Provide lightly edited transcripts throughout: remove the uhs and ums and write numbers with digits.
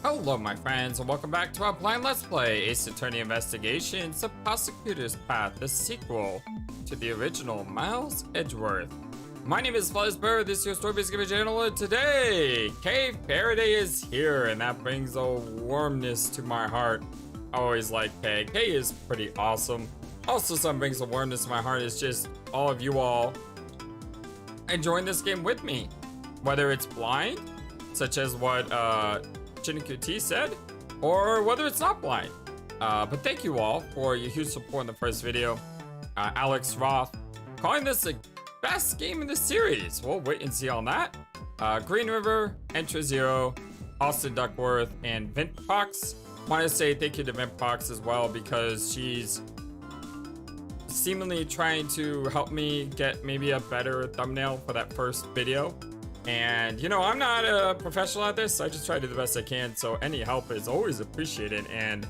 Hello my friends and welcome back to our blind let's play Ace Attorney Investigations, The Prosecutor's Path, the sequel to the original Miles Edgeworth. My name is FlightlessBird, this is your story-based game channel, and today Kay Faraday is here, and that brings a warmness to my heart. I always like Kay. Kay is pretty awesome. Also, something brings a warmness to my heart is just all of you all enjoying this game with me. Whether it's blind, such as what Gyakuten said, or whether it's not blind. But thank you all for your huge support in the first video. Alex Roth calling this the best game in the series. We'll wait and see on that. Green River, Entra Zero, Austin Duckworth, and Vintpox. Want to say thank you to Vintpox as well because she's seemingly trying to help me get maybe a better thumbnail for that first video. And you know, I'm not a professional at this, so I just try to do the best I can, so any help is always appreciated, and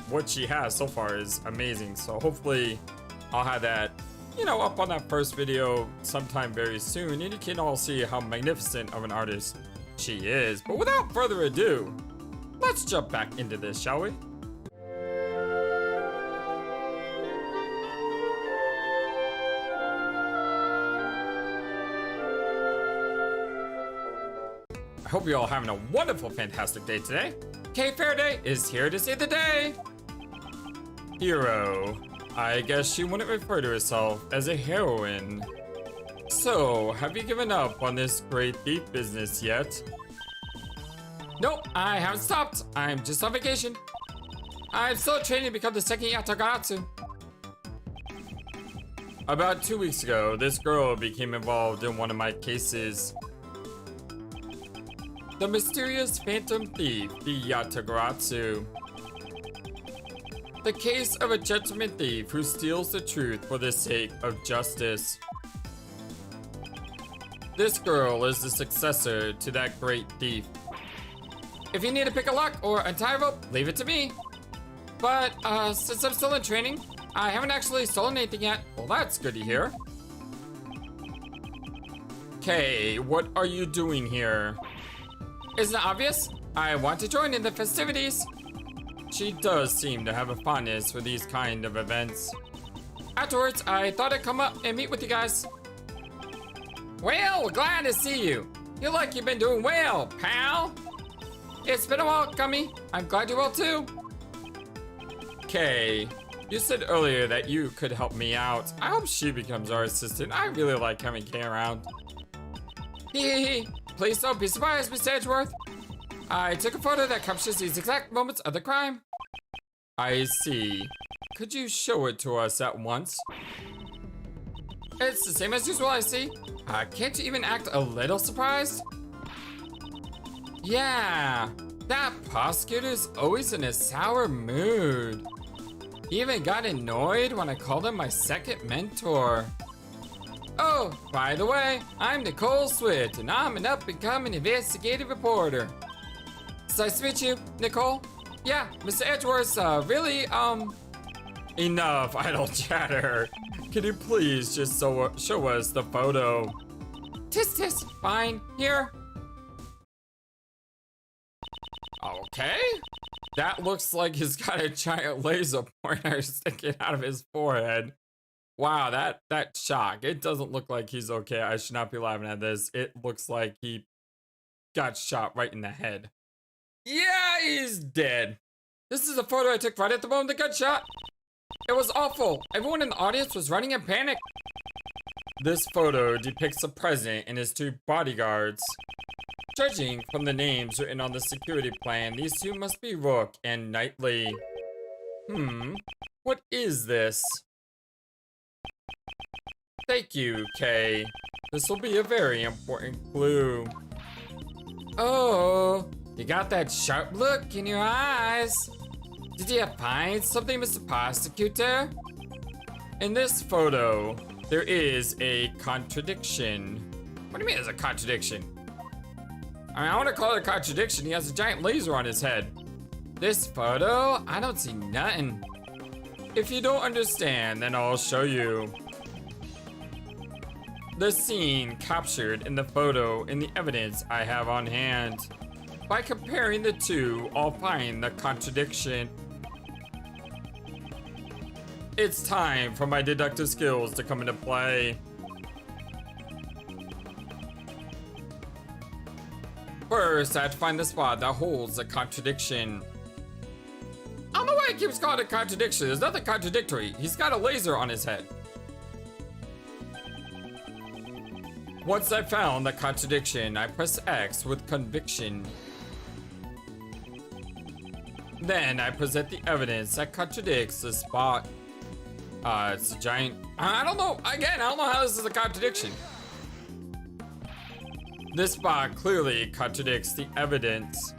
what she has so far is amazing. So hopefully I'll have that, you know, up on that first video sometime very soon, and you can all see how magnificent of an artist she is. But without further ado, let's jump back into this, shall we? I hope you're all having a wonderful, fantastic day today. Kay Faraday is here to save the day. Hero. I guess she wouldn't refer to herself as a heroine. So, have you given up on this great thief business yet? Nope, I haven't stopped. I'm just on vacation. I'm still training to become the second Yatagatsu. About 2 weeks ago, this girl became involved in one of my cases. The mysterious phantom thief, the Yatagaratsu. The case of a gentleman thief who steals the truth for the sake of justice. This girl is the successor to that great thief. If you need to pick a lock or untie a rope, leave it to me. But since I'm still in training, I haven't actually stolen anything yet. Well, that's good to hear. Kay, what are you doing here? Isn't it obvious? I want to join in the festivities. She does seem to have a fondness for these kind of events. Afterwards, I thought I'd come up and meet with you guys. Well, glad to see you. You look like you've been doing well, pal. It's been a while, Gummy. I'm glad you're well too. Kay, you said earlier that you could help me out. I hope she becomes our assistant. I really like having Kay around. Hee. Please don't be surprised, Mr. Edgeworth. I took a photo that captures these exact moments of the crime. I see. Could you show it to us at once? It's the same as usual, I see. Can't you even act a little surprised? Yeah, that prosecutor's always in a sour mood. He even got annoyed when I called him my second mentor. Oh, by the way, I'm Nicole Swit, and I'm an up-and-coming investigative reporter. It's nice to meet you, Nicole. Yeah, Mr. Edgeworth's really, Enough idle chatter. Can you please just show us the photo? Tis, fine, here. Okay. That looks like he's got a giant laser pointer sticking out of his forehead. Wow, that shock. It doesn't look like he's okay. I should not be laughing at this. It looks like he got shot right in the head. Yeah, he's dead. This is a photo I took right at the moment the gunshot. It was awful. Everyone in the audience was running in panic. This photo depicts the president and his two bodyguards. Judging from the names written on the security plan, these two must be Rook and Knightley. What is this? Thank you, Kay. This will be a very important clue. Oh, you got that sharp look in your eyes. Did you find something, Mr. Prosecutor? In this photo, there is a contradiction. What do you mean there's a contradiction? I mean, I want to call it a contradiction. He has a giant laser on his head. This photo, I don't see nothing. If you don't understand, then I'll show you. The scene captured in the photo and the evidence I have on hand. By comparing the two, I'll find the contradiction. It's time for my deductive skills to come into play. First, I have to find the spot that holds the contradiction. I don't know why he keeps calling it a contradiction. There's nothing contradictory. He's got a laser on his head. Once I found the contradiction, I press X with conviction. Then I present the evidence that contradicts the spot. It's a giant... I don't know. Again, I don't know how this is a contradiction. This spot clearly contradicts the evidence.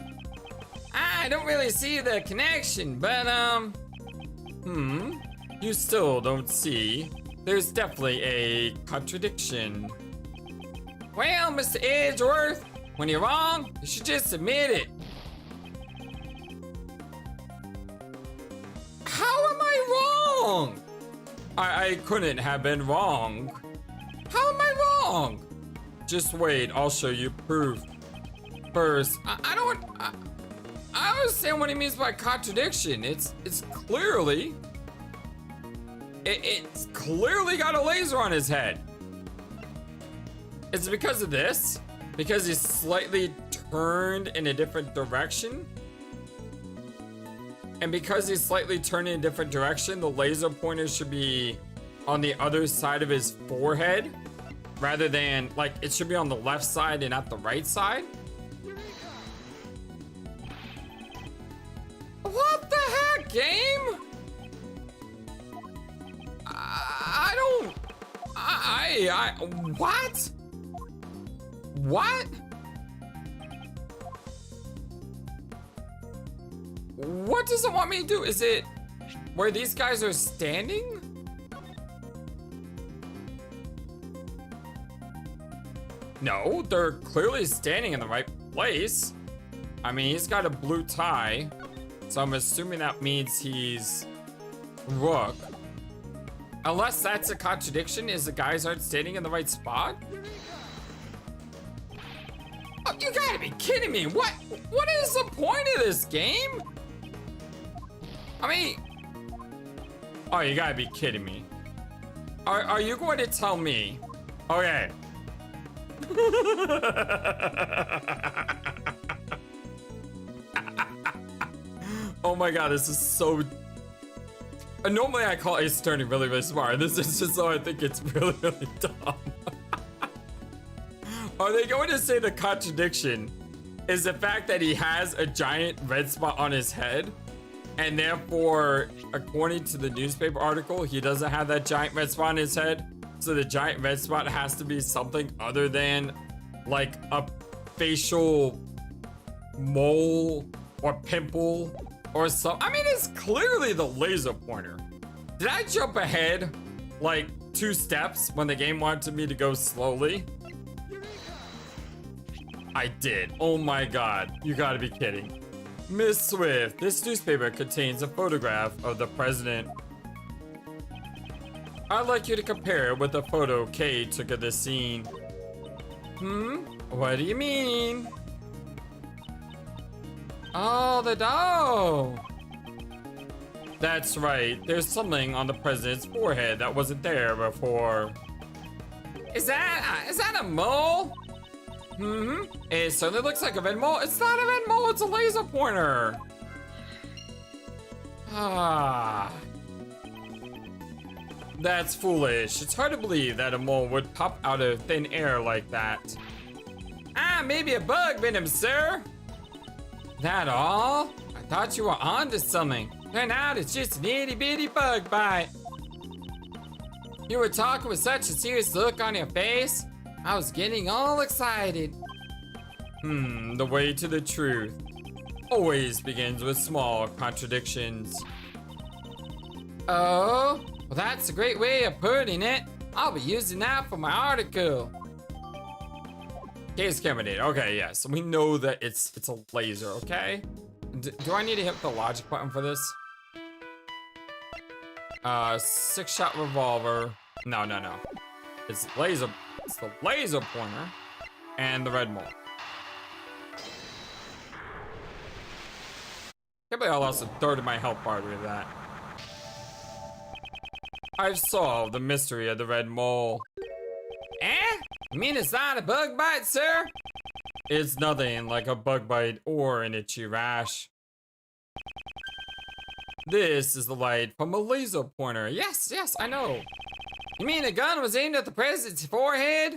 I don't really see the connection, but, you still don't see. There's definitely a contradiction. Well, Mr. Edgeworth, when you're wrong, you should just admit it. How am I wrong? I couldn't have been wrong. How am I wrong? Just wait, I'll show you proof. First, I don't understand what he means by contradiction. It's clearly got a laser on his head. Is it because of this? Because he's slightly turned in a different direction? And because he's slightly turned in a different direction, the laser pointer should be on the other side of his forehead, rather than, like, it should be on the left side and not the right side? What the heck, game? What? What? What does it want me to do? Is it where these guys are standing? No, they're clearly standing in the right place. I mean, he's got a blue tie, so I'm assuming that means he's Rook. Unless that's a contradiction, is the guys aren't standing in the right spot? Oh, you gotta be kidding me. What is the point of this game? I mean, oh, you gotta be kidding me. Are you going to tell me? Okay. Oh my god, this is so... Normally I call Ace Attorney really, really smart. This is just so I think it's really, really dumb. Are they going to say the contradiction is the fact that he has a giant red spot on his head, and therefore, according to the newspaper article, he doesn't have that giant red spot on his head? So the giant red spot has to be something other than like a facial mole or pimple or something. I mean, it's clearly the laser pointer. Did I jump ahead like 2 steps when the game wanted me to go slowly? I did. Oh my god. You gotta be kidding. Miss Swift, this newspaper contains a photograph of the president. I'd like you to compare it with the photo Kay took of the scene. What do you mean? Oh, the dough. That's right. There's something on the president's forehead that wasn't there before. Is that a mole? It certainly looks like a red mole. It's not a red mole, it's a laser pointer. Ah. That's foolish. It's hard to believe that a mole would pop out of thin air like that. Ah, maybe a bug bit him, sir. That all? I thought you were onto something. Turned out it's just an itty bitty bug bite. You were talking with such a serious look on your face. I was getting all excited. The way to the truth always begins with small contradictions. Oh, well, that's a great way of putting it. I'll be using that for my article. Case camera data. Okay, yes. So we know that it's a laser, okay? Do I need to hit the logic button for this? 6-shot revolver. No. It's laser. It's the laser pointer and the red mole. Maybe I'll also throw to my help bar with that. I've solved the mystery of the red mole. Eh? You mean it's not a bug bite, sir? It's nothing like a bug bite or an itchy rash. This is the light from a laser pointer. Yes, I know. You mean the gun was aimed at the president's forehead?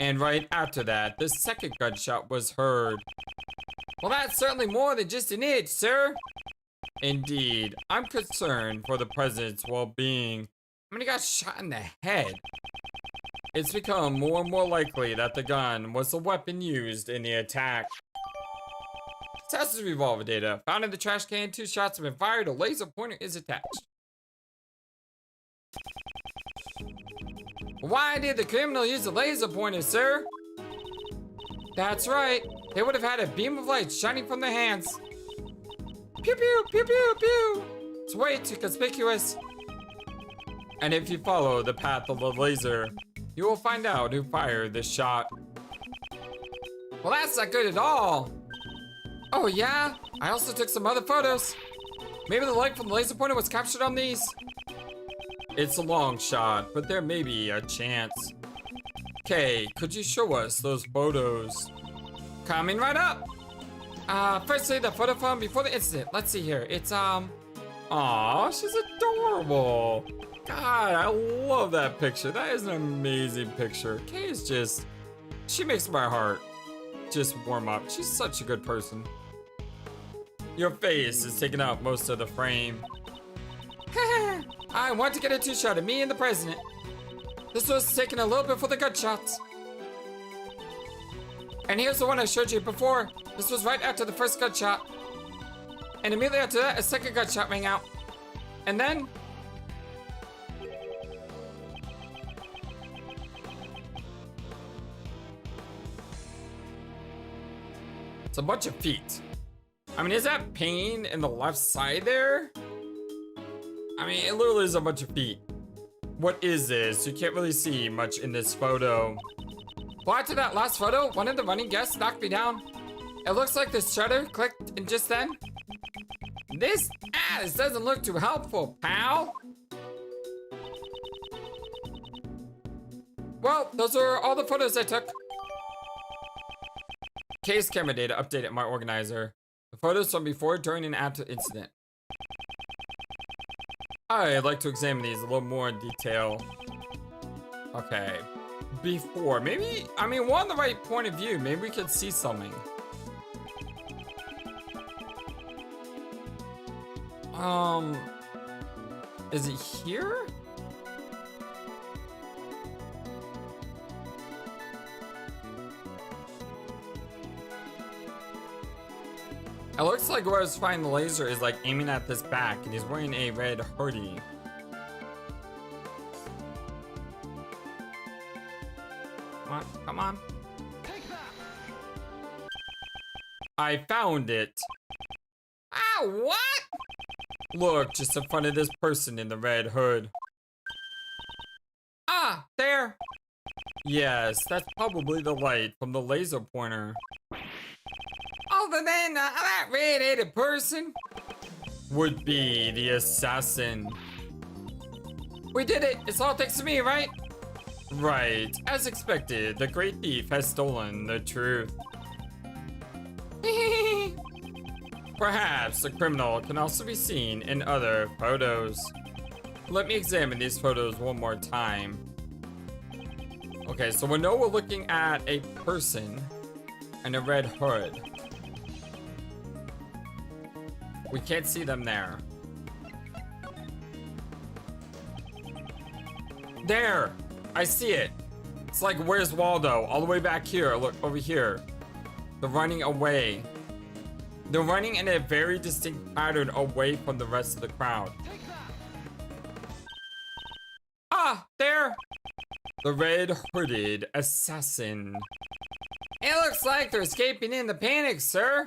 And right after that, the second gunshot was heard. Well, that's certainly more than just an itch, sir. Indeed, I'm concerned for the president's well-being. I mean, he got shot in the head. It's become more and more likely that the gun was the weapon used in the attack. Test revolver data. Found in the trash can, 2 shots have been fired, a laser pointer is attached. Why did the criminal use a laser pointer, sir? That's right. They would have had a beam of light shining from their hands. Pew pew, pew pew, pew. It's way too conspicuous. And if you follow the path of the laser, you will find out who fired this shot. Well, that's not good at all. Oh yeah? I also took some other photos. Maybe the light from the laser pointer was captured on these. It's a long shot, but there may be a chance. Kay, could you show us those photos? Coming right up. Firstly, the photo from before the incident. Let's see here. It's, aw, she's adorable. God, I love that picture. That is an amazing picture. Kay is just, she makes my heart just warm up. She's such a good person. Your face is taking up most of the frame. I want to get a 2-shot of me and the president. This was taken a little bit for the gunshots. And here's the one I showed you before. This was right after the first gunshot. And immediately after that, a second gunshot rang out. And then... it's a bunch of feet. I mean, is that pain in the left side there? I mean, it literally is a bunch of feet. What is this? You can't really see much in this photo. Well, after that last photo, one of the running guests knocked me down. It looks like the shutter clicked and just then. This doesn't look too helpful, pal. Well, those are all the photos I took. Case camera data updated my organizer. The photos from before, during, and after the incident. I'd like to examine these a little more in detail. Okay. Before, maybe, I mean, we're on the right point of view. Maybe we could see something. Is it here? It looks like where I was firing the laser is like aiming at this back, and he's wearing a red hoodie. Come on. I found it. Ah, what? Look, just in front of this person in the red hood. Ah, there. Yes, that's probably the light from the laser pointer. Other than that red-headed person would be the assassin. We did it. It's all thanks to me, right? Right. As expected, the great thief has stolen the truth. Perhaps the criminal can also be seen in other photos. Let me examine these photos one more time. Okay, so we know we're looking at a person in a red hood. We can't see them there. There! I see it. It's like, where's Waldo? All the way back here. Look, over here. They're running away. They're running in a very distinct pattern away from the rest of the crowd. Ah, there! The red hooded assassin. It looks like they're escaping in the panic, sir.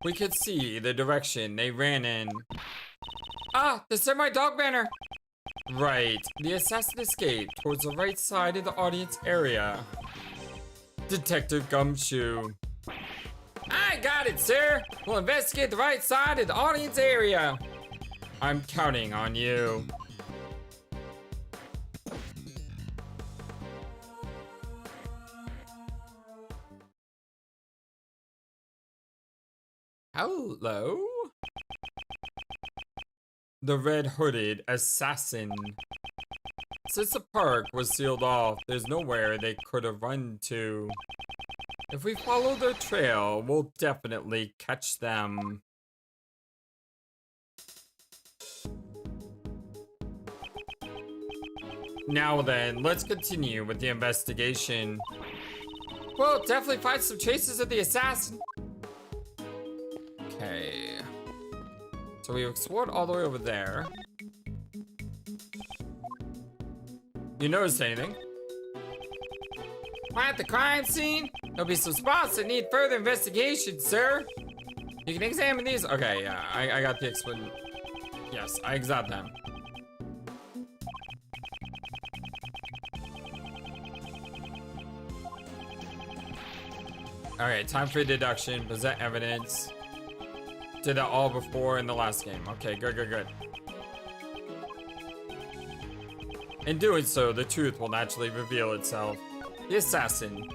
We could see the direction they ran in. Ah, the Samurai Dog Banner. Right, the assassin escaped towards the right side of the audience area. Detective Gumshoe. I got it, sir. We'll investigate the right side of the audience area. I'm counting on you. Hello? The red-hooded assassin. Since the park was sealed off, there's nowhere they could have run to. If we follow their trail, we'll definitely catch them. Now then, let's continue with the investigation. We'll definitely find some traces of the assassin. Okay. So we explored all the way over there. You notice anything? At the crime scene, there'll be some spots that need further investigation, sir. You can examine these. Okay, yeah, I got the explanation. Yes, I got them. Alright, time for deduction. Present evidence. Did that all before in the last game. Okay, good, good, good. In doing so, the truth will naturally reveal itself. The assassin.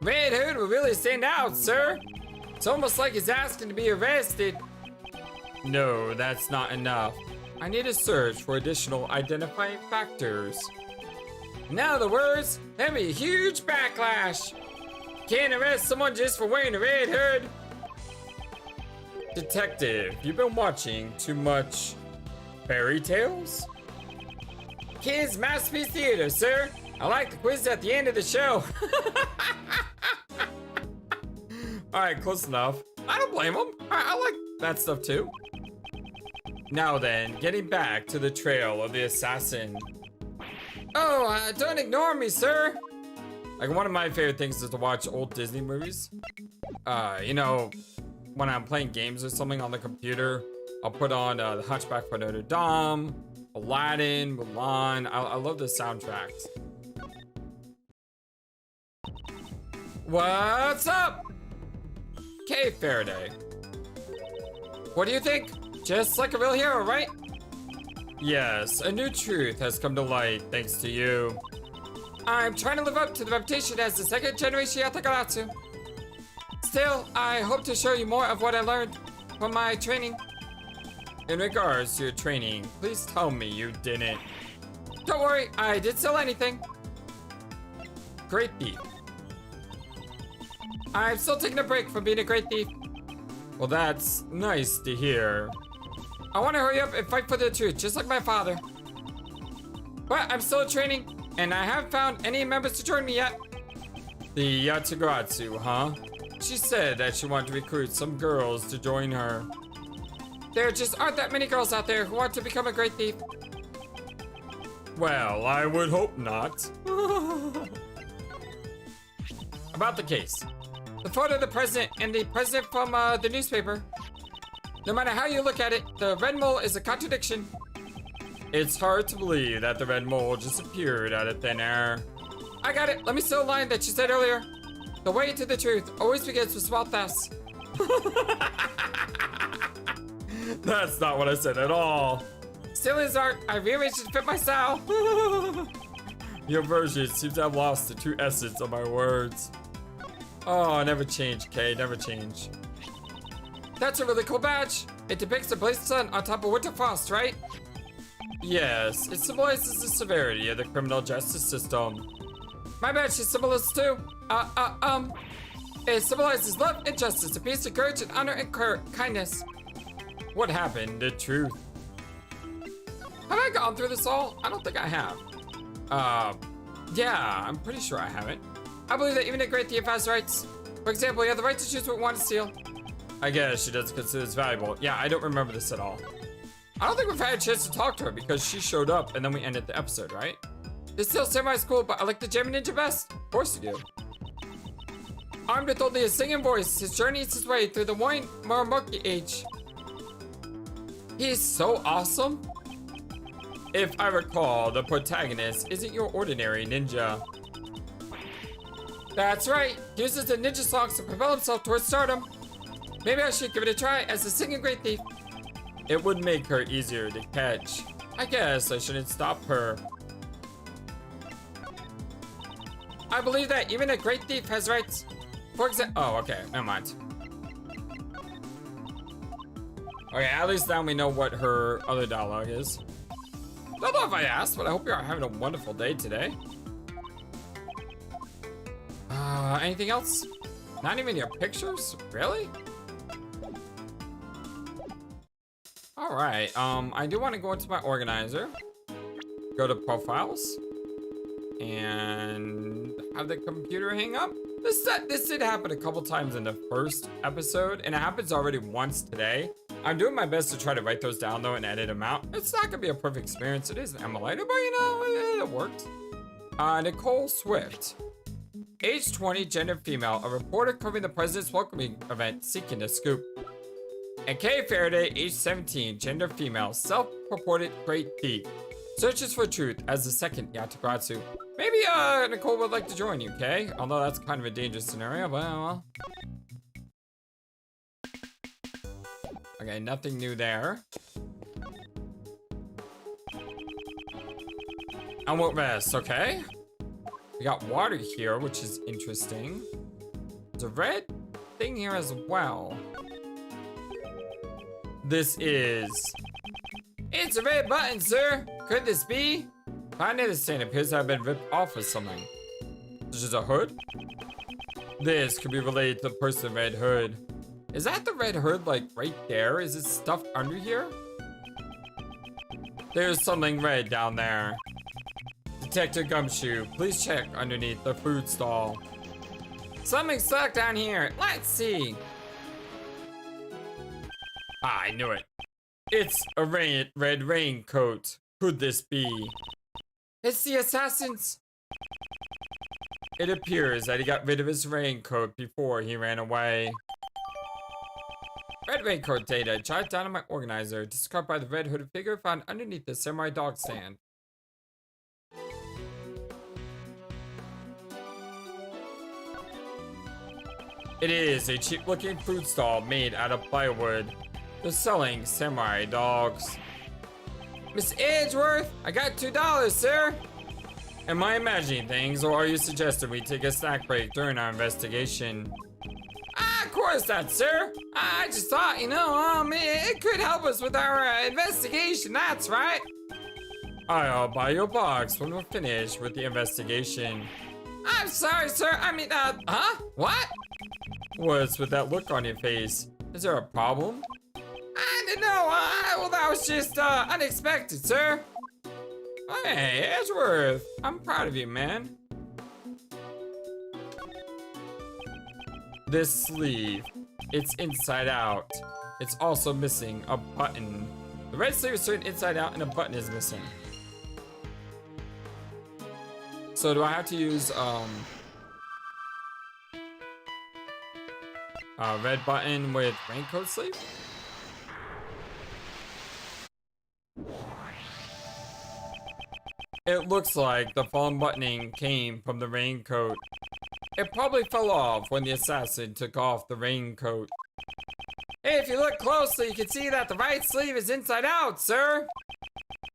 Red Hood will really stand out, sir. It's almost like he's asking to be arrested. No, that's not enough. I need to search for additional identifying factors. In other words, there'll be a huge backlash. Can't arrest someone just for wearing a red hood. Detective, you've been watching too much fairy tales? Kids Masterpiece Theater, sir. I like the quiz at the end of the show. Alright, close enough. I don't blame them. I like that stuff too. Now then, getting back to the trail of the assassin. Oh, don't ignore me, sir. Like, one of my favorite things is to watch old Disney movies. You know, when I'm playing games or something on the computer, I'll put on The Hunchback of Notre Dame, Aladdin, Mulan. I love the soundtracks. What's up? Kay Faraday. What do you think? Just like a real hero, right? Yes, a new truth has come to light thanks to you. I'm trying to live up to the reputation as the second generation Yatagaratsu. Still, I hope to show you more of what I learned from my training. In regards to your training, please tell me you didn't. Don't worry, I didn't steal anything. Great thief. I'm still taking a break from being a great thief. Well, that's nice to hear. I want to hurry up and fight for the truth, just like my father. But I'm still training, and I haven't found any members to join me yet. The Yatagaratsu, huh? She said that she wanted to recruit some girls to join her. There just aren't that many girls out there who want to become a great thief. Well, I would hope not. About the case. The photo of the president and the president from the newspaper. No matter how you look at it, the red mole is a contradiction. It's hard to believe that the red mole just appeared out of thin air. I got it. Let me steal a line that you said earlier. The way to the truth always begins with small thefts. That's not what I said at all. Stealing is art. I rearranged it to fit my style. Your version seems to have lost the true essence of my words. Oh, never change, Kay. Never change. That's a really cool badge. It depicts the blazing sun on top of winter frost, right? Yes, it symbolizes the severity of the criminal justice system. My badge is symbolizes too. It symbolizes love and justice, a piece of courage and honor and kindness. What happened to truth? Have I gone through this all? I don't think I have. Yeah, I'm pretty sure I haven't. I believe that even a great thief has rights. For example, you have the right to choose what you want to steal. I guess she doesn't consider this valuable. Yeah, I don't remember this at all. I don't think we've had a chance to talk to her because she showed up and then we ended the episode, right? This still semi cool, but I like the Gem Ninja best. Of course you do. Armed with only a singing voice, his journey is his way through the Moin Muramoki age. He is so awesome. If I recall, the protagonist isn't your ordinary ninja. That's right. He uses the ninja songs to propel himself towards stardom. Maybe I should give it a try as a singing great thief. It would make her easier to catch. I guess I shouldn't stop her. I believe that even a great thief has rights. For example, oh, okay, never mind. Okay, at least now we know what her other dialogue is. Don't know if I asked, but I hope you're having a wonderful day today. Anything else? Not even your pictures? Really? Alright, I do want to go into my organizer. Go to profiles. And have the computer hang up. This did happen a couple times in the first episode, and it happens already once today. I'm doing my best to try to write those down though and edit them out. It's not gonna be a perfect experience. It is an emulator, but you know, it worked. Nicole Swift. Age 20, gender female, a reporter covering the president's welcoming event seeking a scoop. And Kay Faraday, age 17, gender female, self-purported great thief. Searches for truth as the second Yatagatsu. Maybe Nicole would like to join you, Kay. Although that's kind of a dangerous scenario, but well. Okay, nothing new there. I won't rest, okay? We got water here, which is interesting. There's a red thing here as well. This is... It's a red button, sir! Could this be? I understand it appears to have been ripped off or something. This is a hood? This could be related to the person in the red hood. Is that the red hood, like, right there? Is it stuffed under here? There's something red down there. Detective Gumshoe, please check underneath the food stall. Something's stuck down here. Let's see. Ah, I knew it. It's a red raincoat. Could this be? It's the assassins. It appears that he got rid of his raincoat before he ran away. Red raincoat data. Jot down in my organizer. Described by the red hooded figure found underneath the samurai dog stand. It is a cheap looking food stall made out of plywood. They're selling samurai dogs. Miss Edgeworth, I got $2, sir. Am I imagining things, or are you suggesting we take a snack break during our investigation? Of course not, sir. I just thought, you know, it could help us with our investigation, that's right. I'll buy you a box when we're finished with the investigation. I'm sorry, sir. I mean, huh? What? What's with that look on your face? Is there a problem? I don't know. Well, that was just unexpected, sir. Hey, Edgeworth. I'm proud of you, man. This sleeve, it's inside out. It's also missing a button. The red sleeve is turned inside out and a button is missing. So do I have to use red button with raincoat sleeve? It looks like the fallen buttoning came from the raincoat. It probably fell off when the assassin took off the raincoat. Hey, if you look closely, you can see that the right sleeve is inside out, sir.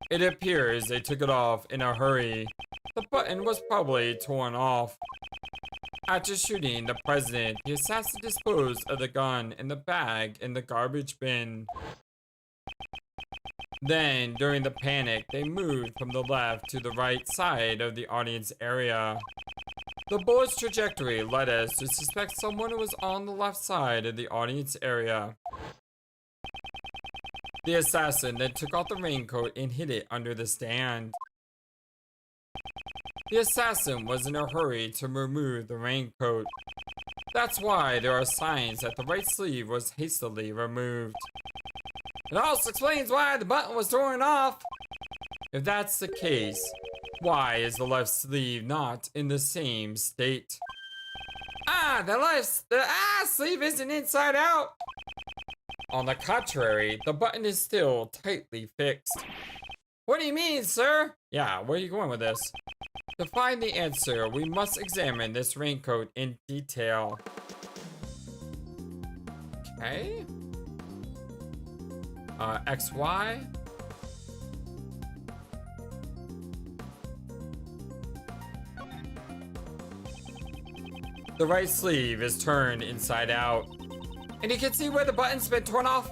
It appears they took it off in a hurry. The button was probably torn off. After shooting the president, the assassin disposed of the gun in the bag in the garbage bin. Then, during the panic, they moved from the left to the right side of the audience area. The bullet's trajectory led us to suspect someone who was on the left side of the audience area. The assassin then took off the raincoat and hid it under the stand. The assassin was in a hurry to remove the raincoat. That's why there are signs that the right sleeve was hastily removed. It also explains why the button was torn off. If that's the case, why is the left sleeve not in the same state? The sleeve isn't inside out. On the contrary, the button is still tightly fixed. What do you mean, sir? Yeah, where are you going with this? To find the answer, we must examine this raincoat in detail. Okay. XY. The right sleeve is turned inside out, and you can see where the button's been torn off.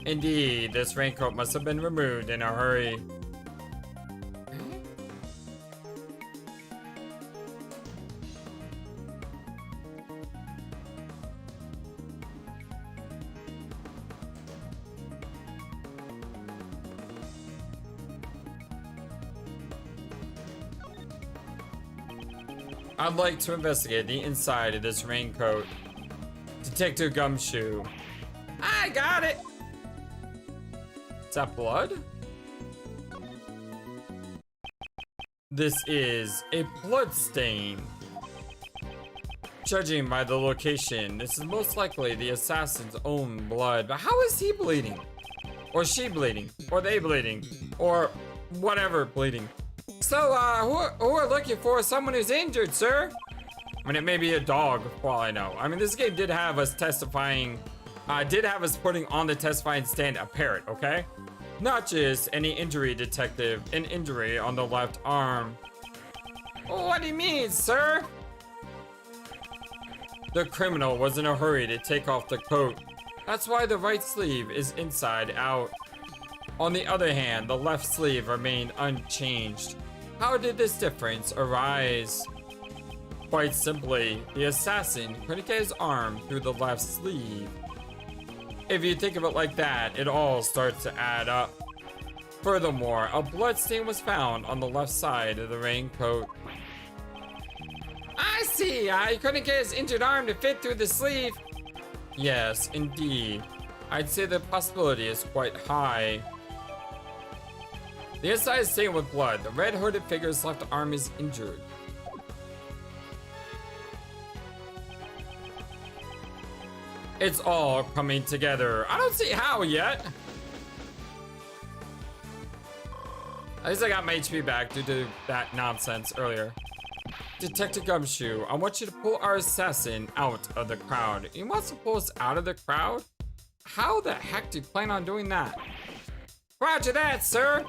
Indeed, this raincoat must have been removed in a hurry. I'd like to investigate the inside of this raincoat. Detective Gumshoe. I got it! Is that blood? This is a blood stain. Judging by the location, this is most likely the assassin's own blood. But how is he bleeding? Or she bleeding? Or they bleeding? Or whatever bleeding? So, who are looking for someone who's injured, sir? I mean, it may be a dog, for all I know. I mean, this game did have us testifying, did have us putting on the testifying stand a parrot, okay? Not just any injury, detective. An injury on the left arm. What do you mean, sir? The criminal was in a hurry to take off the coat. That's why the right sleeve is inside out. On the other hand, the left sleeve remained unchanged. How did this difference arise? Quite simply, the assassin couldn't get his arm through the left sleeve. If you think of it like that, it all starts to add up. Furthermore, a bloodstain was found on the left side of the raincoat. I see, he couldn't get his injured arm to fit through the sleeve. Yes, indeed. I'd say the possibility is quite high. The inside is stained with blood. The red hooded figure's left arm is injured. It's all coming together. I don't see how yet. At least I got my HP back due to that nonsense earlier. Detective Gumshoe, I want you to pull our assassin out of the crowd. He wants to pull us out of the crowd? How the heck do you plan on doing that? Roger that, sir.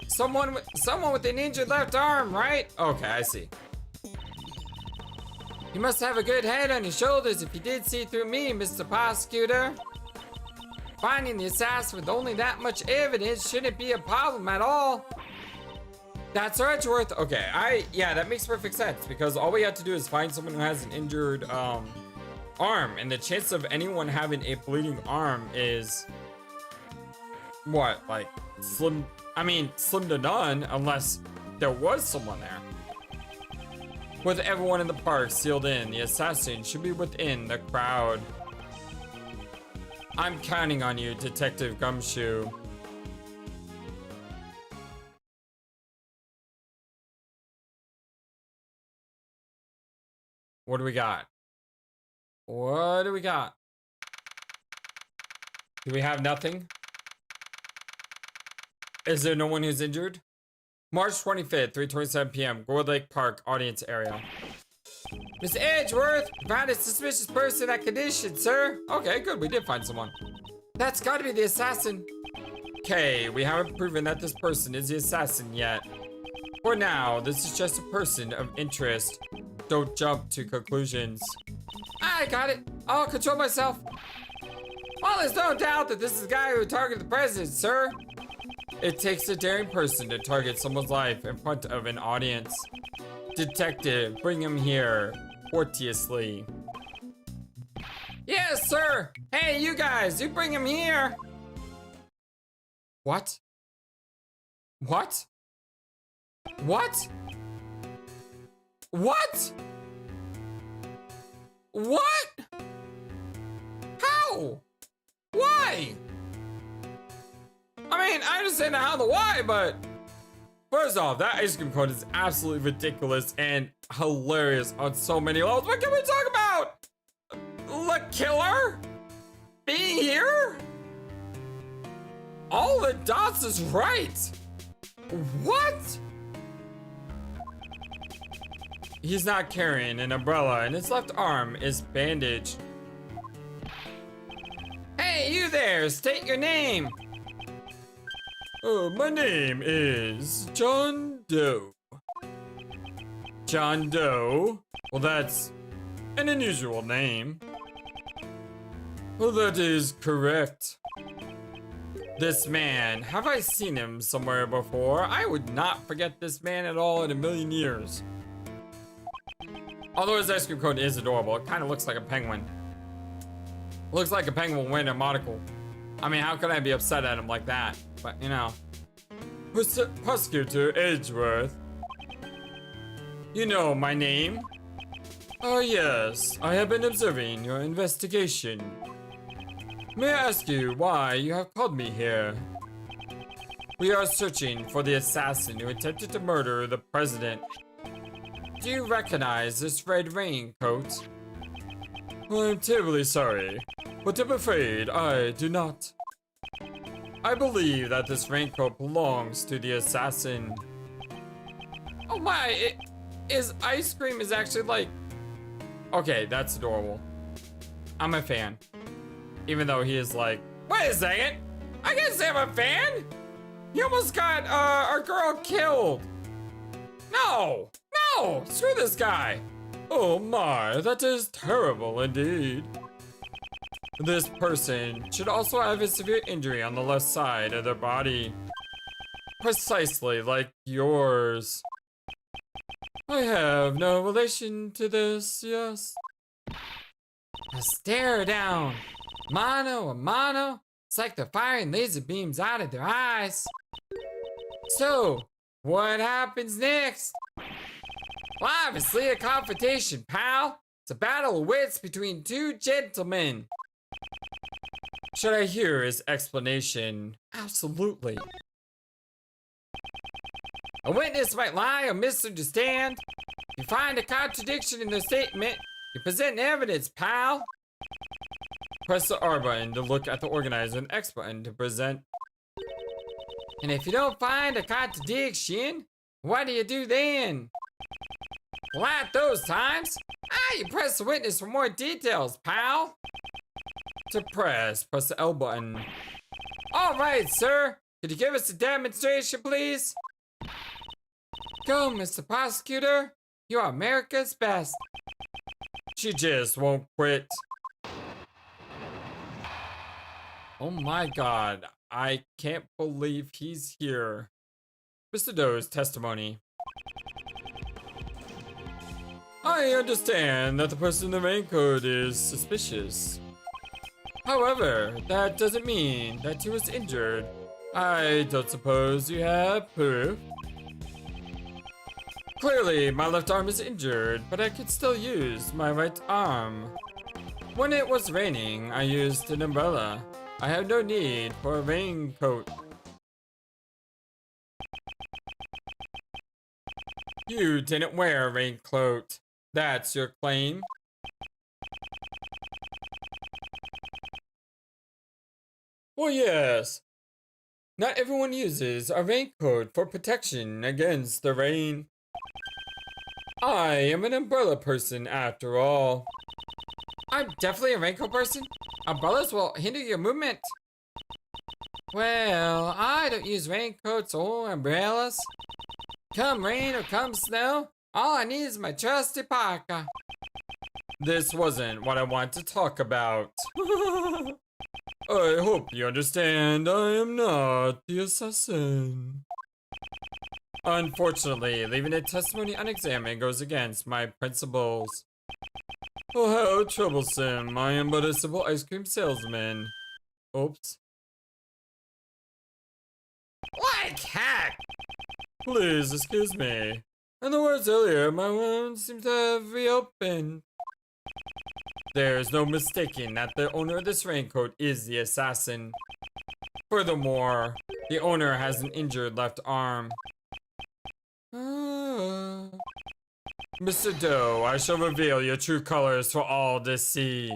Someone with an injured left arm, right? Okay, I see. You must have a good head on your shoulders if you did see through me, Mr. Prosecutor. Finding the assassin with only that much evidence shouldn't be a problem at all. That's Edgeworth. Okay, yeah, that makes perfect sense because all we have to do is find someone who has an injured arm, and the chance of anyone having a bleeding arm is what, like slim? I mean, slim to none unless there was someone there. With everyone in the park sealed in, the assassin should be within the crowd. I'm counting on you, Detective Gumshoe. What do we got? What do we got? Do we have nothing? Is there no one who's injured? March 25th, 3:27 p.m. Gold Lake Park audience area. Miss Edgeworth, found a suspicious person at condition, sir. Okay, good. We did find someone. That's got to be the assassin. Okay, we haven't proven that this person is the assassin yet. For now, this is just a person of interest. Don't jump to conclusions. I got it. I'll control myself. Well, there's no doubt that this is the guy who targeted the president, sir. It takes a daring person to target someone's life in front of an audience. Detective, bring him here. Courteously. Yes, sir. Hey, you guys, you bring him here. What? What? What? What? What? How? Why? I mean, I understand the how and the why, but first off, that ice cream cone is absolutely ridiculous and hilarious on so many levels. What can we talk about? The killer being here? All the dots is right. What? He's not carrying an umbrella and his left arm is bandaged. Hey, you there! State your name! Oh, my name is John Doe. John Doe? Well, that's an unusual name. Well, that is correct. This man, have I seen him somewhere before? I would not forget this man at all in a million years. Although his ice cream cone is adorable, it kind of looks like a penguin. Looks like a penguin wearing a monocle. I mean, how could I be upset at him like that? But, you know. Prosecutor Edgeworth. You know my name? Oh yes, I have been observing your investigation. May I ask you why you have called me here? We are searching for the assassin who attempted to murder the president. Do you recognize this red raincoat? I'm terribly sorry, but I'm afraid I do not. I believe that this raincoat belongs to the assassin. Oh my, his ice cream is actually like... Okay, that's adorable. I'm a fan. Even though he is like, wait a second, I can't say I'm a fan. He almost got our girl killed. No, screw this guy. Oh my, that is terrible indeed. This person should also have a severe injury on the left side of their body. Precisely like yours. I have no relation to this, yes. A stare down. Mano a mano. It's like they're firing laser beams out of their eyes. So, what happens next? Well, obviously a confrontation, pal. It's a battle of wits between two gentlemen. Should I hear his explanation? Absolutely. A witness might lie or misunderstand. If you find a contradiction in their statement, you present evidence, pal. Press the R button to look at the organizer and X button to present. And if you don't find a contradiction, what do you do then? Well, at those times, you press the witness for more details, pal. To press the L button. All right, sir. Could you give us a demonstration, please? Go, Mr. Prosecutor. You are America's best. She just won't quit. Oh my god. I can't believe he's here. Mr. Doe's testimony. I understand that the person in the raincoat is suspicious. However, that doesn't mean that he was injured. I don't suppose you have proof? Clearly, my left arm is injured, but I could still use my right arm. When it was raining, I used an umbrella. I have no need for a raincoat. You didn't wear a raincoat. That's your claim? Well, yes. Not everyone uses a raincoat for protection against the rain. I am an umbrella person after all. I'm definitely a raincoat person. Umbrellas will hinder your movement. Well, I don't use raincoats or umbrellas. Come rain or come snow, all I need is my trusty parka. This wasn't what I want to talk about. I hope you understand I am not the assassin. Unfortunately, leaving a testimony unexamined goes against my principles. Oh, how troublesome. I am but a simple ice cream salesman. Oops. Like heck! Please excuse me. In the words earlier, my wound seems to have reopened. There's no mistaking that the owner of this raincoat is the assassin. Furthermore, the owner has an injured left arm. Mr. Doe, I shall reveal your true colors for all to see.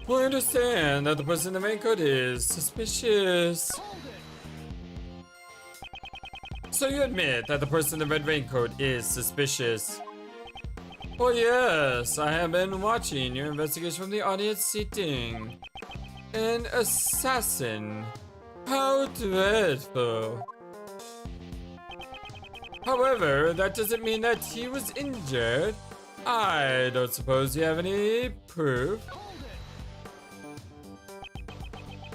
Well, I understand that the person in the raincoat is suspicious. So you admit that the person in the red raincoat is suspicious? Well, yes, I have been watching your investigation from the audience seating. An assassin. How dreadful. However, that doesn't mean that he was injured. I don't suppose you have any proof.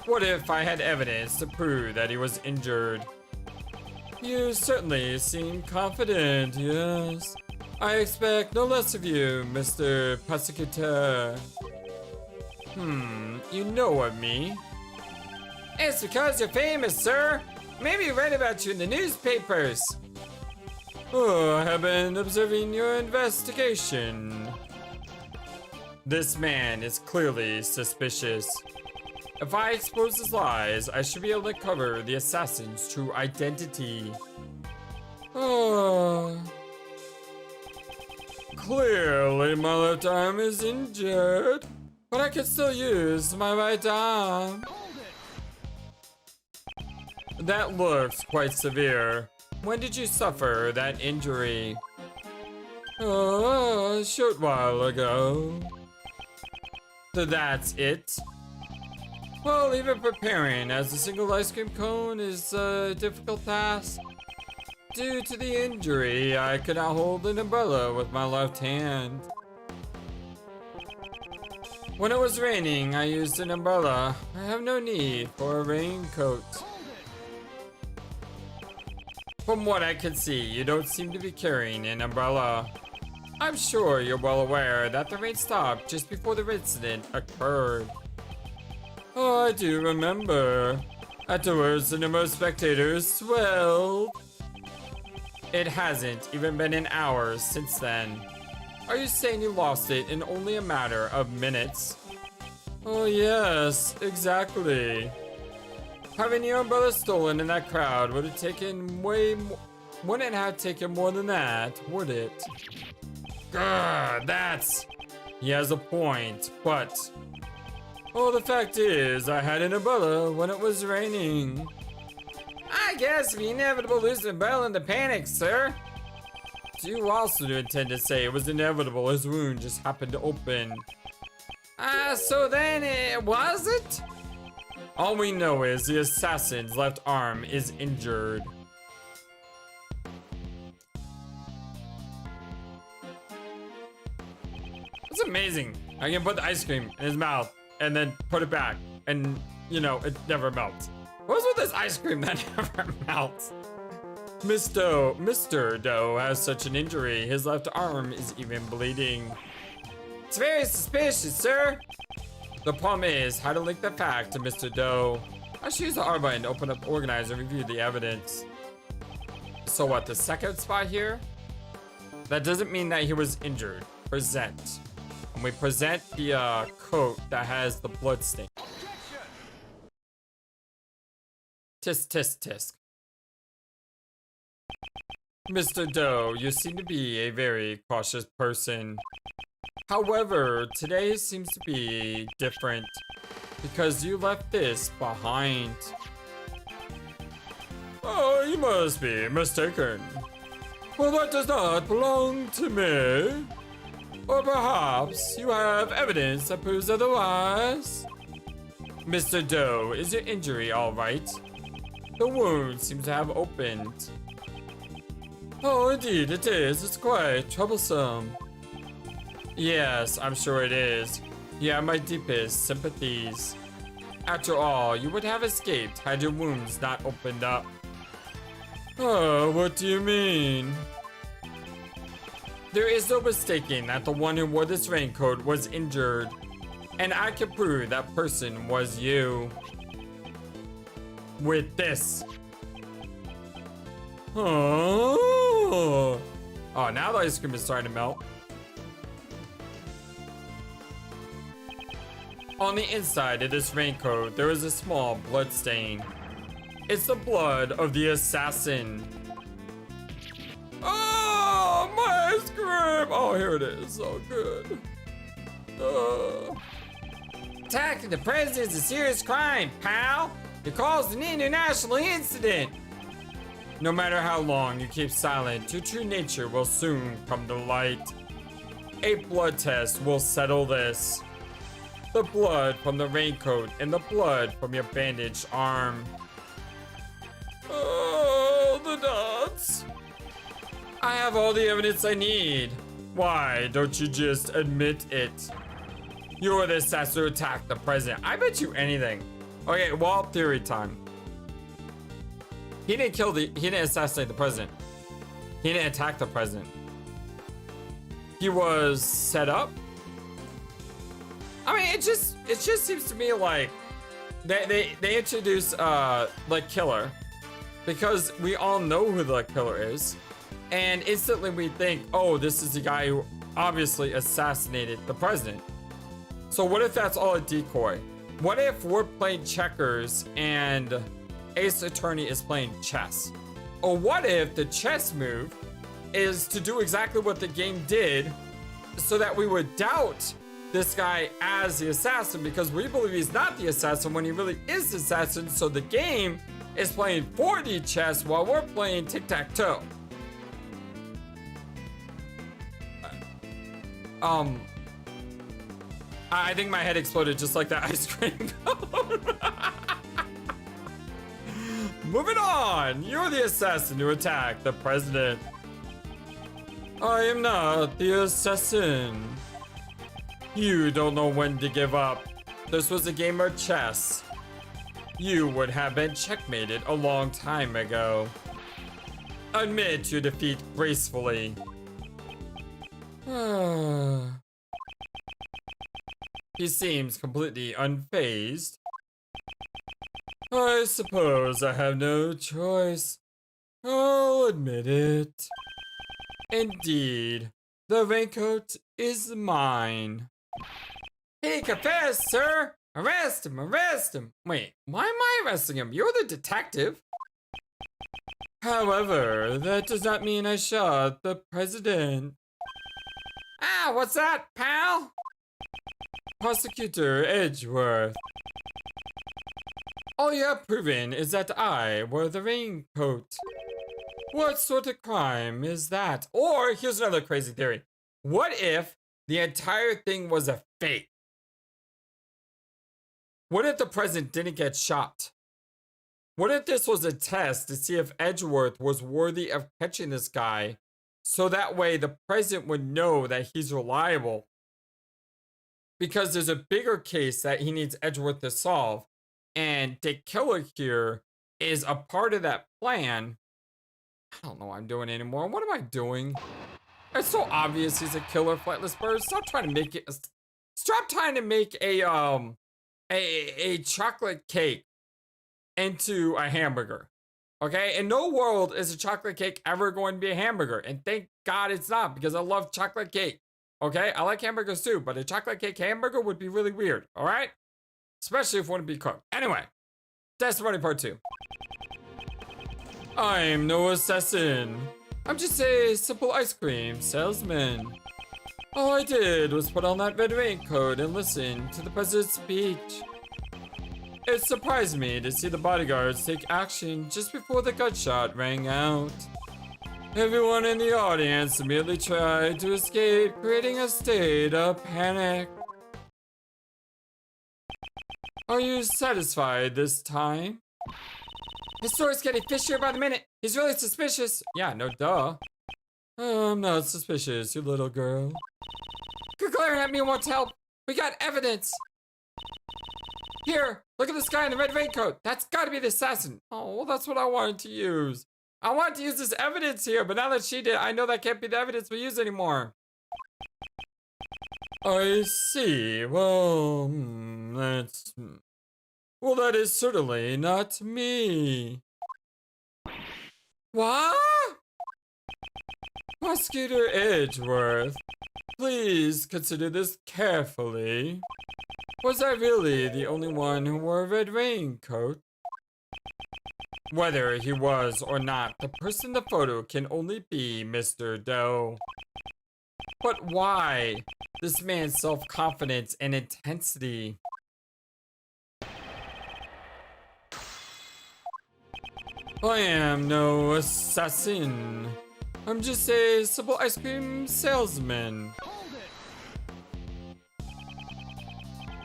What if I had evidence to prove that he was injured? You certainly seem confident, yes. I expect no less of you, Mr. Prosecutor. You know of me. It's because you're famous, sir. Maybe read about you in the newspapers. Oh, I have been observing your investigation. This man is clearly suspicious. If I expose his lies, I should be able to uncover the assassin's true identity. Oh. Clearly, my left arm is injured, but I can still use my right arm. That looks quite severe. When did you suffer that injury? Oh, a short while ago. So that's it? Well, even preparing as a single ice cream cone is a difficult task. Due to the injury, I could not hold an umbrella with my left hand. When it was raining, I used an umbrella. I have no need for a raincoat. From what I can see, you don't seem to be carrying an umbrella. I'm sure you're well aware that the rain stopped just before the incident occurred. Oh, I do remember. Afterwards, the number of spectators swelled. It hasn't even been an hour since then. Are you saying you lost it in only a matter of minutes? Oh yes, exactly. Having your umbrella stolen in that crowd would have taken wouldn't have taken more than that, would it? Grr, that's... He has a point, but... Oh, the fact is, I had an umbrella when it was raining. I guess the inevitable losing an umbrella in the panic, sir. Do you also intend to say it was inevitable his wound just happened to open? So then it wasn't? All we know is the assassin's left arm is injured. It's amazing. I can put the ice cream in his mouth and then put it back, and you know, it never melts. What's with this ice cream that never melts? Mr. Doe has such an injury, his left arm is even bleeding. It's very suspicious, sir. The problem is how to link the fact to Mr. Doe. I should use the R button to open up Organize and review the evidence. So what, the second spot here? That doesn't mean that he was injured. Present. And we present the coat that has the blood stain. Tisk, tisk, tisk. Mr. Doe, you seem to be a very cautious person. However, today seems to be different because you left this behind. Oh, you must be mistaken. Well, that does not belong to me. Or perhaps you have evidence that proves otherwise. Mr. Doe, is your injury all right? The wound seems to have opened. Oh, indeed it is. It's quite troublesome. Yes, I'm sure it is. You have my deepest sympathies. After all, you would have escaped had your wounds not opened up. Oh, what do you mean? There is no mistaking that the one who wore this raincoat was injured. And I can prove that person was you. With this. Oh, now the ice cream is starting to melt. On the inside of this raincoat, there is a small blood stain. It's the blood of the assassin. Oh, my ice cream! Oh, here it is. Oh, good. Attacking the president is a serious crime, pal. It caused an international incident. No matter how long you keep silent, your true nature will soon come to light. A blood test will settle this. The blood from the raincoat and the blood from your bandaged arm. Oh, the dots. I have all the evidence I need. Why don't you just admit it? You're the assassin who attacked the president. I bet you anything. Okay, well, theory time. He didn't assassinate the president. He didn't attack the president. He was set up. I mean, it just seems to me like they introduce the killer because we all know who the killer is, and instantly we think, oh, this is the guy who obviously assassinated the president. So what if that's all a decoy? What if we're playing checkers and Ace Attorney is playing chess? Or what if the chess move is to do exactly what the game did so that we would doubt this guy as the assassin because we believe he's not the assassin when he really is the assassin, so the game is playing 4D chess while we're playing tic-tac-toe. I think my head exploded just like that ice cream cone. Moving on, you're the assassin who attacked the president. I am not the assassin. You don't know when to give up. This was a game of chess. You would have been checkmated a long time ago. Admit your defeat gracefully. He seems completely unfazed. I suppose I have no choice. I'll admit it. Indeed, the raincoat is mine. He confessed, sir! Arrest him, arrest him! Wait, why am I arresting him? You're the detective. However, that does not mean I shot the president. Ah, what's that, pal? Prosecutor Edgeworth. All you have proven is that I wore the raincoat. What sort of crime is that? Or, here's another crazy theory. What if the entire thing was a fake? What if the president didn't get shot? What if this was a test to see if Edgeworth was worthy of catching this guy, so that way the president would know that he's reliable? Because there's a bigger case that he needs Edgeworth to solve, and Dick Killer here is a part of that plan. I don't know what I'm doing anymore. What am I doing? It's so obvious he's a killer, FlightlessBird. Stop trying to make it. Stop trying to make a chocolate cake into a hamburger. Okay? In no world is a chocolate cake ever going to be a hamburger. And thank God it's not, because I love chocolate cake. Okay? I like hamburgers too, but a chocolate cake hamburger would be really weird. Alright? Especially if it wouldn't be cooked. Anyway, testimony part 2. I'm no assassin. I'm just a simple ice cream salesman. All I did was put on that red raincoat and listen to the president's speech. It surprised me to see the bodyguards take action just before the gunshot rang out. Everyone in the audience immediately tried to escape, creating a state of panic. Are you satisfied this time? His story's getting fishier by the minute. He's really suspicious. Yeah, no duh. I'm not suspicious, you little girl. Quit glaring at me won't help. We got evidence. Here, look at this guy in the red raincoat. That's gotta be the assassin. Oh, well, that's what I wanted to use. I wanted to use this evidence here, but now that she did, I know that can't be the evidence we use anymore. I see. Well, well, that is certainly not me. What? Prosecutor Edgeworth, please consider this carefully. Was I really the only one who wore a red raincoat? Whether he was or not, the person in the photo can only be Mr. Doe. But why this man's self-confidence and intensity? I am no assassin. I'm just a simple ice cream salesman.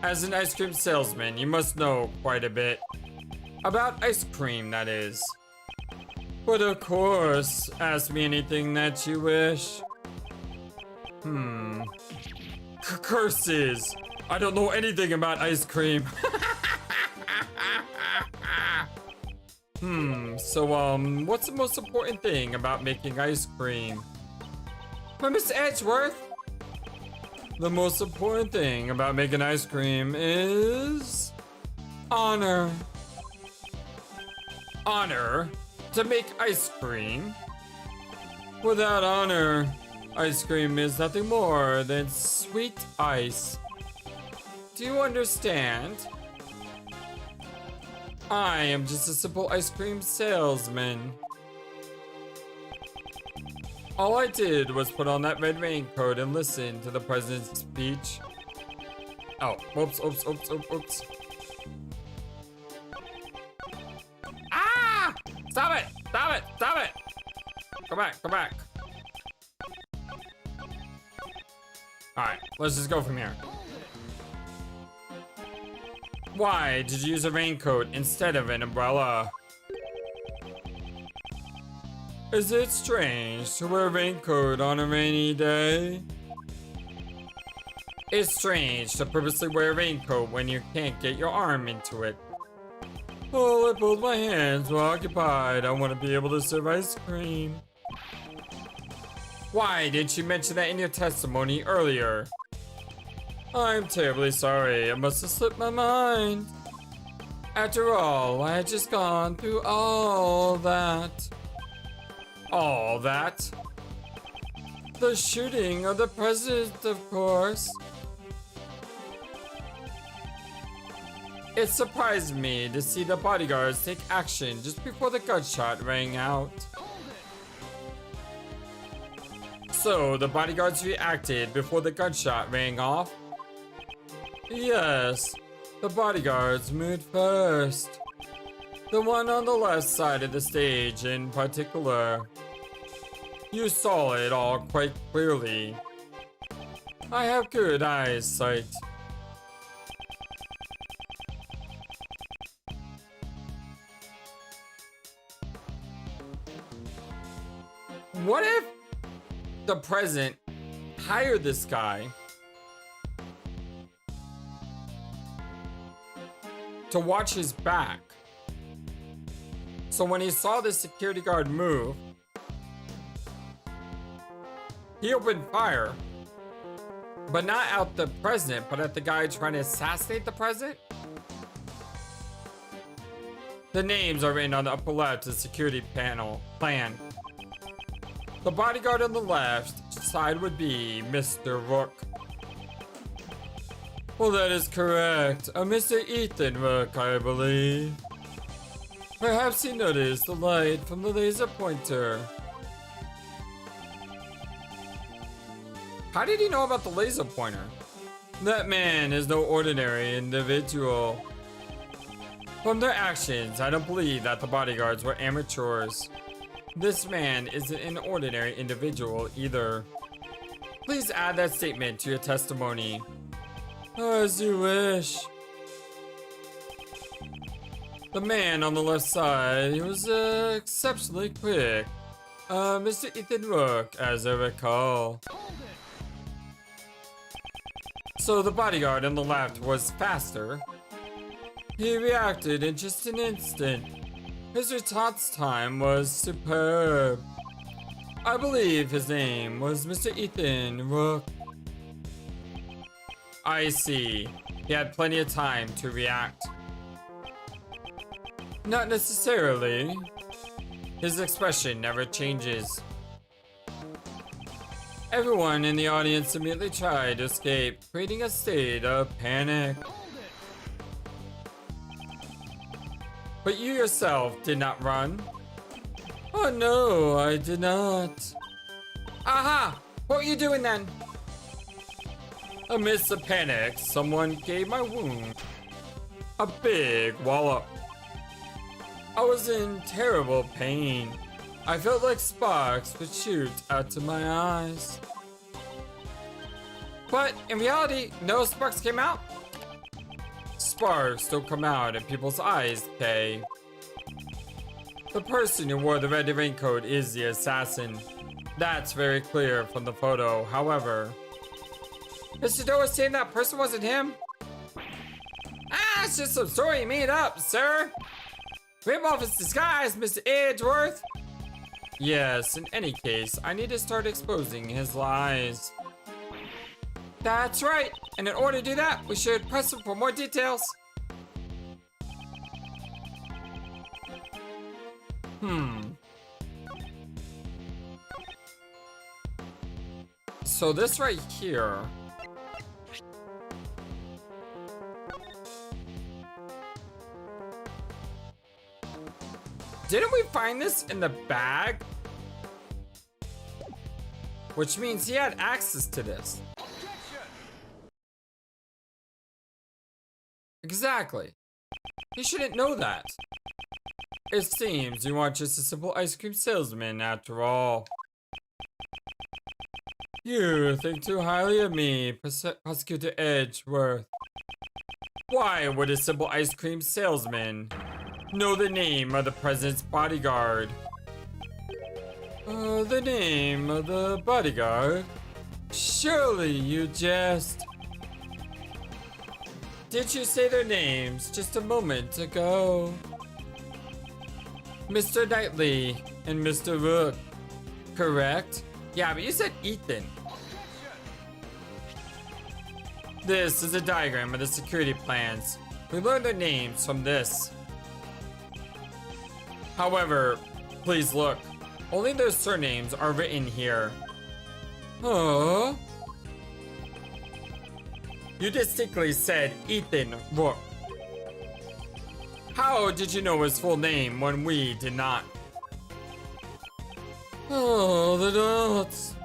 As an ice cream salesman, you must know quite a bit. About ice cream, that is. But of course, ask me anything that you wish. Curses! I don't know anything about ice cream. So what's the most important thing about making ice cream? But Mr. Edgeworth? The most important thing about making ice cream is honor. Honor to make ice cream? Without honor, ice cream is nothing more than sweet ice. Do you understand? I am just a simple ice cream salesman. All I did was put on that red raincoat and listen to the president's speech. Oh, oops. Ah! Stop it! Go back. Alright, let's just go from here. Why did you use a raincoat instead of an umbrella? Is it strange to wear a raincoat on a rainy day? It's strange to purposely wear a raincoat when you can't get your arm into it. Oh, both my hands were occupied. I want to be able to serve ice cream. Why didn't you mention that in your testimony earlier? I'm terribly sorry. I must have slipped my mind. After all, I had just gone through all that. All that? The shooting of the president, of course. It surprised me to see the bodyguards take action just before the gunshot rang out. So, the bodyguards reacted before the gunshot rang off? Yes, the bodyguards moved first. The one on the left side of the stage in particular. You saw it all quite clearly. I have good eyesight. What if the president hired this guy to watch his back? So when he saw the security guard move, he opened fire, but not at the president, but at the guy trying to assassinate the president? The names are written on the upper left of the security panel plan. The bodyguard on the left side would be Mr. Rook. Well, that is correct. A Mr. Ethan Rook, I believe. Perhaps he noticed the light from the laser pointer. How did he know about the laser pointer? That man is no ordinary individual. From their actions, I don't believe that the bodyguards were amateurs. This man isn't an ordinary individual either. Please add that statement to your testimony. As you wish. The man on the left side, he was exceptionally quick. Mr. Ethan Rook, as I recall. So the bodyguard on the left was faster. He reacted in just an instant. His response time was superb. I believe his name was Mr. Ethan Rook. I see. He had plenty of time to react. Not necessarily. His expression never changes. Everyone in the audience immediately tried to escape, creating a state of panic. But you yourself did not run? Oh no, I did not. Aha! What were you doing then? Amidst the panic, someone gave my wound a big wallop. I was in terrible pain. I felt like sparks would shoot out of my eyes. But in reality, no sparks came out. sparks don't come out in people's eyes, Kay. The person who wore the red raincoat is the assassin. That's very clear from the photo. However, Mr. Doe was saying that person wasn't him? Ah, it's just some story you made up, sir. Rip off his disguise, Mr. Edgeworth. Yes, in any case, I need to start exposing his lies. That's right, and in order to do that, we should press him for more details. So this right here. Didn't we find this in the bag? Which means he had access to this. Exactly. He shouldn't know that. It seems you aren't just a simple ice cream salesman after all. You think too highly of me, Prosecutor Edgeworth. Why would a simple ice cream salesman know the name of the president's bodyguard? The name of the bodyguard? Surely you jest. Did you say their names just a moment ago? Mr. Knightley and Mr. Rook, correct? Yeah, but you said Ethan. This is a diagram of the security plans. We learned their names from this. However, please look. Only their surnames are written here. Huh? You distinctly said Ethan Rook. How did you know his full name when we did not? Oh, the dots.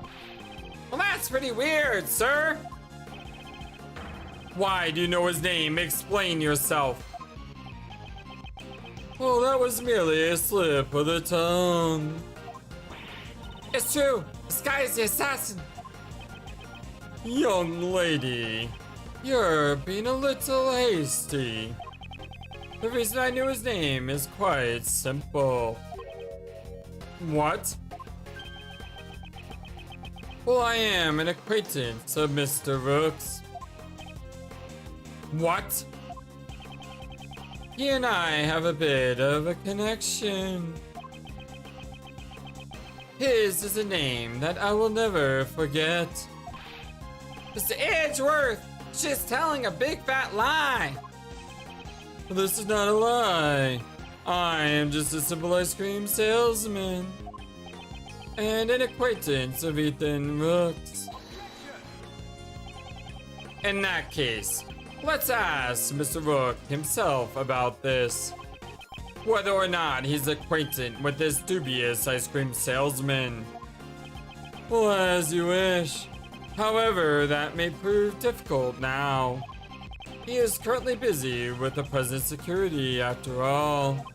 Well, that's pretty weird, sir. Why do you know his name? Explain yourself. Oh, that was merely a slip of the tongue. It's true. This guy is the assassin. Young lady, you're being a little hasty. The reason I knew his name is quite simple. What? Well, I am an acquaintance of Mr. Rook's. What? He and I have a bit of a connection. His is a name that I will never forget. Mr. Edgeworth, she's telling a big fat lie. This is not a lie. I am just a simple ice cream salesman and an acquaintance of Ethan Rook's. In that case, let's ask Mr. Rook himself about this. Whether or not he's acquainted with this dubious ice cream salesman. Well, as you wish. However, that may prove difficult now. He is currently busy with the president's security after all.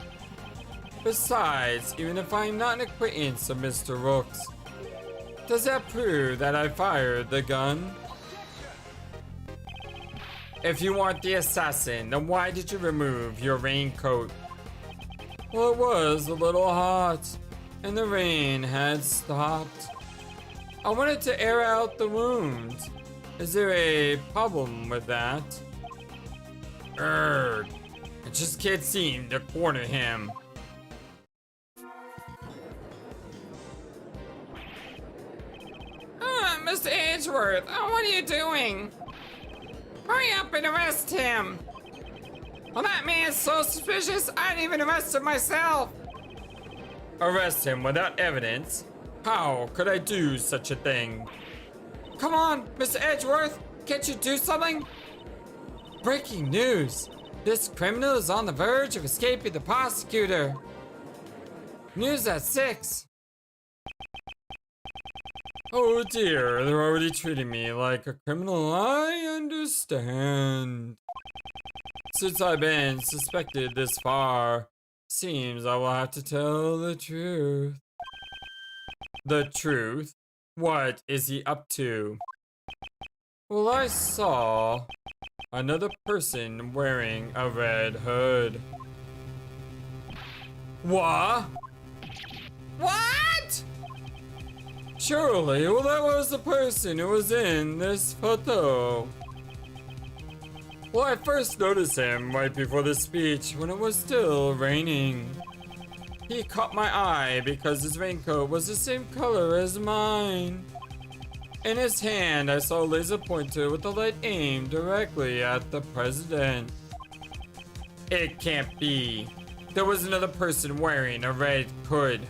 Besides, even if I'm not an acquaintance of Mr. Rook's, does that prove that I fired the gun? If you aren't the assassin, then why did you remove your raincoat? Well, it was a little hot, and the rain had stopped. I wanted to air out the wound. Is there a problem with that? I just can't seem to corner him. Mr. Edgeworth, what are you doing? Hurry up and arrest him! Well, that man's so suspicious, I'd even arrest him myself! Arrest him without evidence? How could I do such a thing? Come on, Mr. Edgeworth, can't you do something? Breaking news! This criminal is on the verge of escaping the prosecutor. News at 6. Oh dear, they're already treating me like a criminal. I understand. Since I've been suspected this far, seems I will have to tell the truth. The truth? What is he up to? Well, I saw Another person wearing a red hood. What? What? Surely, well, that was the person who was in this photo. Well, I first noticed him right before the speech when it was still raining. He caught my eye because his raincoat was the same color as mine. In his hand, I saw a laser pointer with the light aimed directly at the president. It can't be. There was another person wearing a red hood.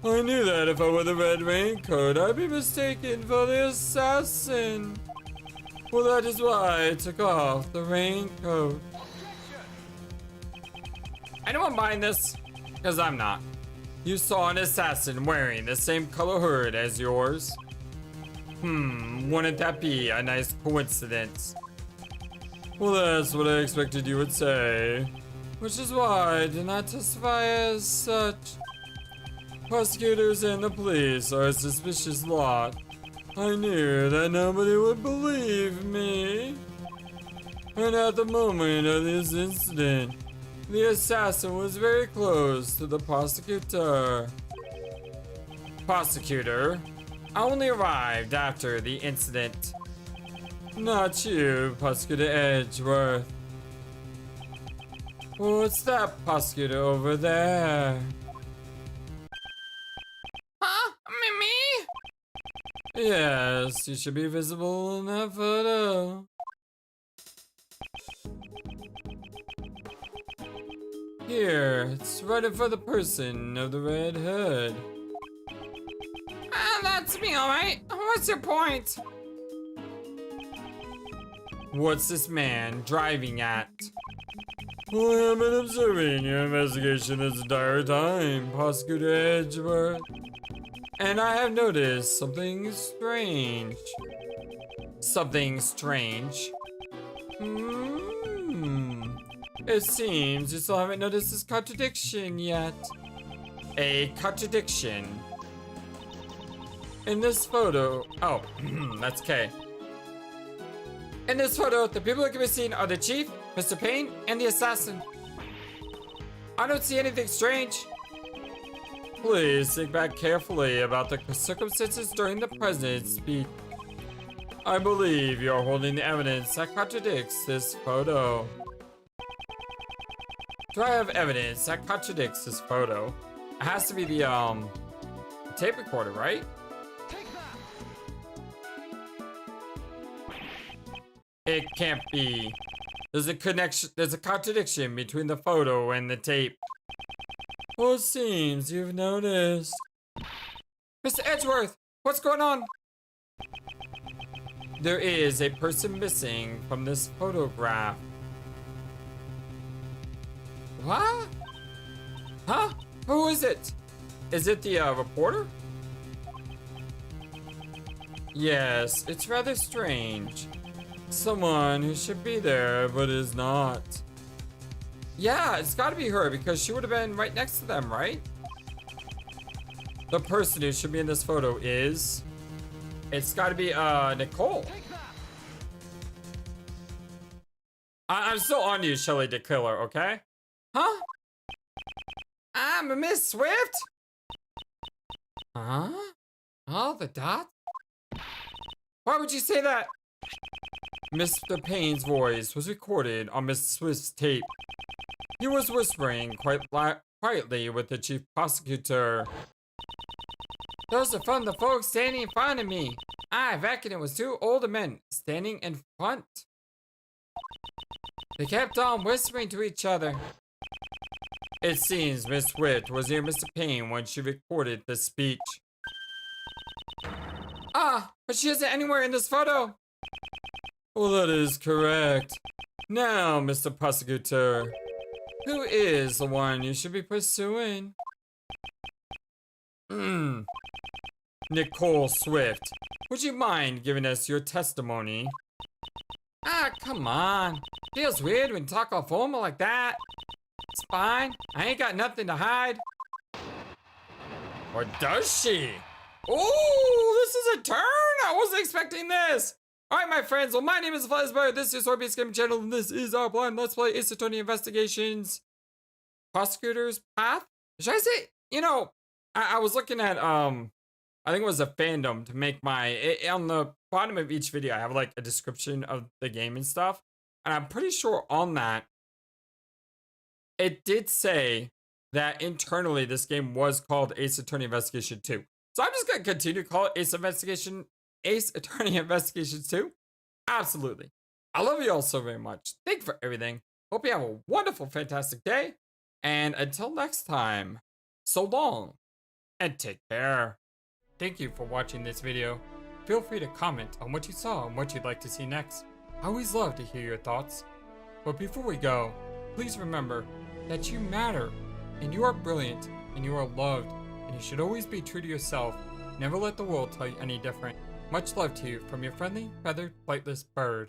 I knew that if I wore the red raincoat, I'd be mistaken for the assassin. Well, that is why I took off the raincoat. Anyone buying this? Because I'm not. You saw an assassin wearing the same color hood as yours. Wouldn't that be a nice coincidence? Well, that's what I expected you would say. Which is why I did not testify as such. Prosecutors and the police are a suspicious lot. I knew that nobody would believe me. And at the moment of this incident, the assassin was very close to the prosecutor. Prosecutor? I only arrived after the incident. Not you, Prosecutor Edgeworth. What's that prosecutor over there? Huh? Me? Yes, you should be visible in that photo. Here, it's right in front of the person of the red hood. That's me, alright. What's your point? What's this man driving at? Well, I have been observing your investigation this entire time, Prosecutor Edgeworth. And I have noticed something strange. Something strange? It seems you still haven't noticed this contradiction yet. A contradiction. In this photo, oh, that's Kay. In this photo, the people that can be seen are the chief, Mr. Payne, and the assassin. I don't see anything strange. Please think back carefully about the circumstances during the president's speech. I believe you are holding the evidence that contradicts this photo. Do I have evidence that contradicts this photo? It has to be the tape recorder, right? It can't be. There's a connection. There's a contradiction between the photo and the tape. Well, it seems you've noticed. Mr. Edgeworth, what's going on? There is a person missing from this photograph. What? Huh? Who is it? Is it the reporter? Yes, it's rather strange. Someone who should be there, but is not. Yeah, it's gotta be her because she would have been right next to them, right? The person who should be in this photo is... It's gotta be, Nicole. I'm still on you, Shelly the Killer, okay? Huh? I'm a Miss Swift? Huh? All the dots? Why would you say that? Mr. Payne's voice was recorded on Miss Swift's tape. He was whispering quite quietly with the chief prosecutor. Those are from the folks standing in front of me. I reckon it was two older men standing in front. They kept on whispering to each other. It seems Miss Swift was near Mr. Payne when she recorded the speech. Ah, but she isn't anywhere in this photo. Well, that is correct. Now, Mr. Prosecutor, who is the one you should be pursuing? Nicole Swift, would you mind giving us your testimony? Ah, come on. Feels weird when you talk all formal like that. It's fine. I ain't got nothing to hide. Or does she? Ooh, this is a turn. I wasn't expecting this. Alright, my friends, well, my name is FlightlessBird, this is Sorbius Gaming Channel, and this is our blind Let's Play Ace Attorney Investigations Prosecutor's Path? Should I say, I was looking at, I think it was a fandom to make on the bottom of each video, I have like a description of the game and stuff, and I'm pretty sure on that, it did say that internally this game was called Ace Attorney Investigation 2. So I'm just going to continue to call it Ace Attorney Investigations 2. Absolutely. I love you all so very much. Thank you for everything. Hope you have a wonderful, fantastic day. And until next time, so long and take care. Thank you for watching this video. Feel free to comment on what you saw and what you'd like to see next. I always love to hear your thoughts. But before we go, please remember that you matter, and you are brilliant, and you are loved, and you should always be true to yourself. Never let the world tell you any different. Much love to you from your friendly, feathered, flightless bird.